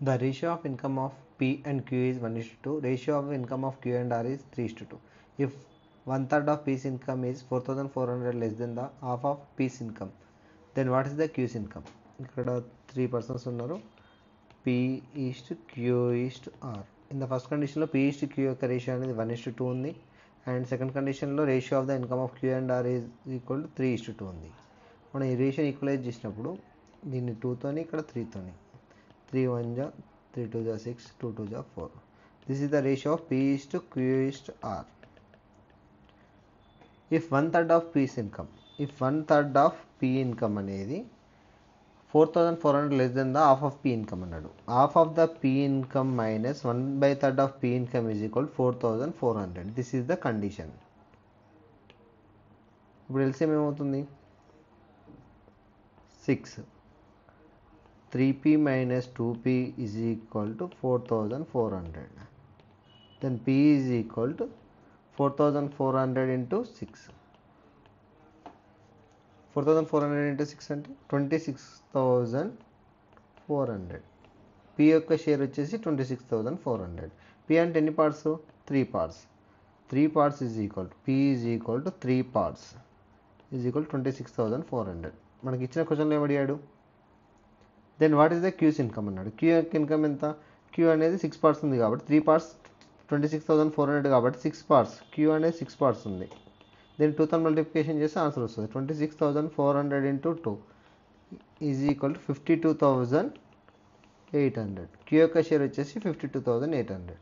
The ratio of income of P and Q is 1:2. Ratio of income of Q and R is 3:2. If 1/3 of P's income is 4,400 less than the half of P's income, then what is the Q's income? ఇక్కడ 3 persons ఉన్నారు. P is to Q is to R. In the first condition లో P is to Q యొక్క ratio అనేది 1:2 ఉంది. And second కండిషన్లో ratio of the income of Q and R is equal to 3:2 ఉంది. మనం ఈ రేషియోని ఈక్వలైజ్ చేసినప్పుడు దీన్ని 2తోని ఇక్కడ 3తోని 3 1 जा 3 2 जा 6 2 2 जा 4. This is the ratio of P is to Q is to R. If 1/3 of P's income, if 1/3 of P income అనేది 4,400 less than the half of P income అన్నాడు. Half of the P income minus 1/3 of P income is equal to 4,400. This is the condition. ఇప్పుడు LCM ఏమవుతుంది? 6. 3P minus 2P is equal to 4,400. Then P is equal to 4,400 into 6. 4,400 into 6 అంటే 26,400. P యొక్క share వచ్చేసి 26,400. P అంటే ఎన్ని parts? 3 parts. 3 parts is equal to P is equal to 3 parts is equal to 26,400. మనకి ఇచ్చిన క్వశ్చన్లో ఏమడిగాడు? Then what is the Q's income అన్నాడు. క్యూ యొక్క ఇన్కమ్ ఎంత? క్యూ అనేది 6 పార్ట్స్ ఉంది కాబట్టి 3 పార్ట్స్ 26,400 కాబట్టి 6 పార్ట్స్. క్యూ అనేది 6 పార్ట్స్ ఉంది. దెన్ 2తో మల్టిప్లికేషన్ చేస్తే ఆన్సర్ వస్తుంది. 26,400 into 2 is equal to 52,800. Q యొక్క షేర్ వచ్చేసి 52,800.